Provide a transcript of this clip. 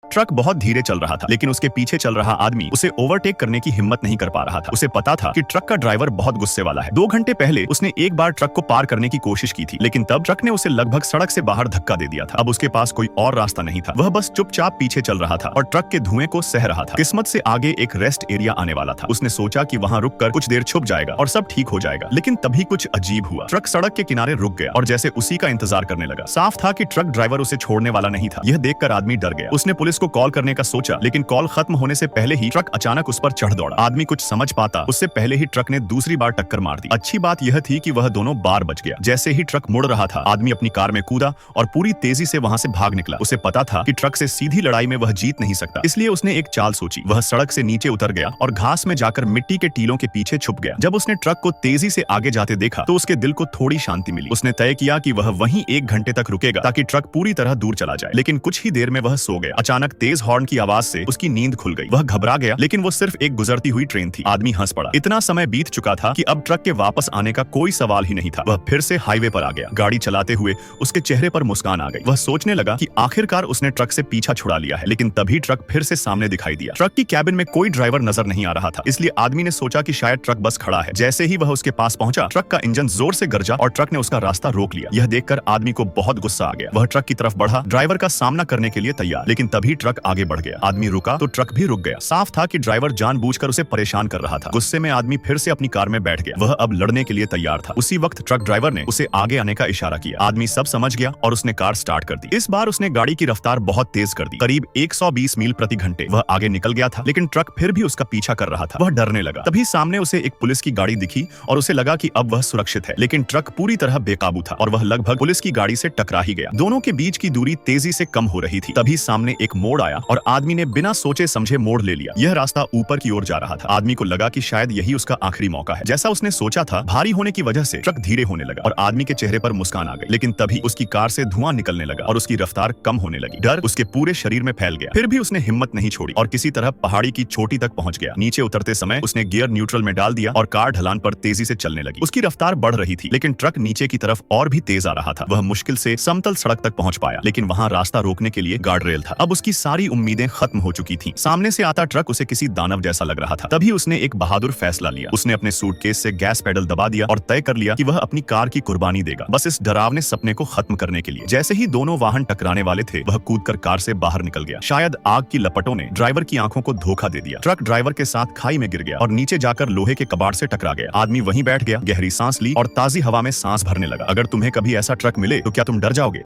Truck बहुत धीरे चल रहा था, लेकिन उसके पीछे चल रहा आदमी उसे ओवरटेक करने की हिम्मत नहीं कर पा रहा था। उसे पता था कि ट्रक का ड्राइवर बहुत गुस्से वाला है। 2 घंटे पहले उसने एक बार ट्रक को पार करने की कोशिश की थी, लेकिन तब ट्रक ने उसे लगभग सड़क से बाहर धक्का दे दिया था। अब उसके पास कोई और रास्ता नहीं था। वह बस चुपचाप पीछे चल रहा था और ट्रक के धुएं को सह रहा था। किस्मत से आगे एक रेस्ट एरिया आने वाला था। उसने सोचा कि वहां रुककर कुछ देर छुप जाएगा और सब ठीक हो जाएगा, लेकिन तभी कुछ अजीब हुआ। ट्रक सड़क के किनारे रुक गया और जैसे उसी का इंतजार करने लगा। साफ था कि ट्रक ड्राइवर उसे छोड़ने वाला नहीं था। यह देखकर आदमी डर गया। उसने पुलिस को कॉल करने का सोचा, लेकिन कॉल खत्म होने से पहले ही ट्रक अचानक उस पर चढ़ दौड़ा। आदमी कुछ समझ पाता उससे पहले ही ट्रक ने दूसरी बार टक्कर मार दी। अच्छी बात यह थी कि वह दोनों बार बच गया। जैसे ही ट्रक मुड़ रहा था, आदमी अपनी कार में कूदा और पूरी तेजी से वहां से भाग निकला। उसे पता था कि ट्रक से सीधी लड़ाई में वह जीत नहीं सकता, इसलिए उसने एक चाल सोची। वह सड़क से नीचे उतर गया और घास में जाकर मिट्टी के टीलों के पीछे छुप गया। जब उसने ट्रक को तेजी से आगे जाते देखा तो उसके दिल को थोड़ी शांति मिली। उसने तय किया कि वह वहीं 1 घंटे तक रुकेगा ताकि ट्रक पूरी तरह दूर चला जाए। लेकिन कुछ ही देर में वह सो गया। अचानक तेज हॉर्न की आवाज से उसकी नींद खुल गई। वह घबरा गया, लेकिन वो सिर्फ एक गुजरती हुई ट्रेन थी। आदमी हंस पड़ा। इतना समय बीत चुका था कि अब ट्रक के वापस आने का कोई सवाल ही नहीं था। वह फिर से हाईवे पर आ गया। गाड़ी चलाते हुए उसके चेहरे पर मुस्कान आ गई। वह सोचने लगा कि आखिरकार उसने ट्रक से पीछा छुड़ा लिया है। लेकिन तभी ट्रक फिर से सामने दिखाई दिया। ट्रक की कैबिन में कोई ड्राइवर नजर नहीं आ रहा था, इसलिए आदमी ने सोचा कि शायद ट्रक बस खड़ा है। जैसे ही वह उसके पास पहुंचा, ट्रक का इंजन जोर से गरजा और ट्रक ने उसका रास्ता रोक लिया। यह देखकर आदमी को बहुत गुस्सा आ गया। वह ट्रक की तरफ बढ़ा, ड्राइवर का सामना करने के लिए तैयार, लेकिन तभी ट्रक आगे बढ़ गया। आदमी रुका तो ट्रक भी रुक गया। साफ था कि ड्राइवर जानबूझकर उसे परेशान कर रहा था। गुस्से में आदमी फिर से अपनी कार में बैठ गया। वह अब लड़ने के लिए तैयार था। उसी वक्त ट्रक ड्राइवर ने उसे आगे आने का इशारा किया। आदमी सब समझ गया और उसने कार स्टार्ट कर दी। इस बार उसने गाड़ी की रफ्तार बहुत तेज कर दी, करीब 120 मील प्रति घंटे। वह आगे निकल गया था, लेकिन ट्रक फिर भी उसका पीछा कर रहा था। वह डरने लगा। तभी सामने उसे एक पुलिस की गाड़ी दिखी और उसे लगा कि अब वह सुरक्षित है, लेकिन ट्रक पूरी तरह बेकाबू था और वह लगभग पुलिस की गाड़ी से टकरा ही गया। दोनों के बीच की दूरी तेजी से कम हो रही थी। तभी सामने एक मोड़ आया और आदमी ने बिना सोचे समझे मोड़ ले लिया। यह रास्ता ऊपर की ओर जा रहा था। आदमी को लगा कि शायद यही उसका आखिरी मौका है। जैसा उसने सोचा था, भारी होने की वजह से ट्रक धीरे होने लगा और आदमी के चेहरे पर मुस्कान आ गई। लेकिन तभी उसकी कार से धुआं निकलने लगा और उसकी रफ्तार कम होने लगी। डर उसके पूरे शरीर में फैल गया। फिर भी उसने हिम्मत नहीं छोड़ी और किसी तरह पहाड़ी की चोटी तक पहुंच गया। नीचे उतरते समय उसने गियर न्यूट्रल में डाल दिया और कार ढलान पर तेजी से चलने लगी। उसकी रफ्तार बढ़ रही थी, लेकिन ट्रक नीचे की तरफ और भी तेज आ रहा था। वह मुश्किल से समतल सड़क तक पहुंच पाया, लेकिन वहां रास्ता रोकने के लिए गार्ड रेल था। अब उसकी सारी उम्मीदें खत्म हो चुकी थी। सामने से आता ट्रक उसे किसी दानव जैसा लग रहा था। तभी उसने एक बहादुर फैसला लिया। उसने अपने सूटकेस से गैस पेडल दबा दिया और तय कर लिया कि वह अपनी कार की कुर्बानी देगा, बस इस डरावने सपने को खत्म करने के लिए। जैसे ही दोनों वाहन टकराने वाले थे, वह कूदकर कार से बाहर निकल गया। शायद आग की लपटों ने ड्राइवर की आंखों को धोखा दे दिया। ट्रक ड्राइवर के साथ खाई में गिर गया और नीचे जाकर लोहे के कबाड़ से टकरा गया। आदमी वहीं बैठ गया, गहरी सांस ली और ताजी हवा में सांस भरने लगा। अगर तुम्हें कभी ऐसा ट्रक मिले तो क्या तुम डर जाओगे?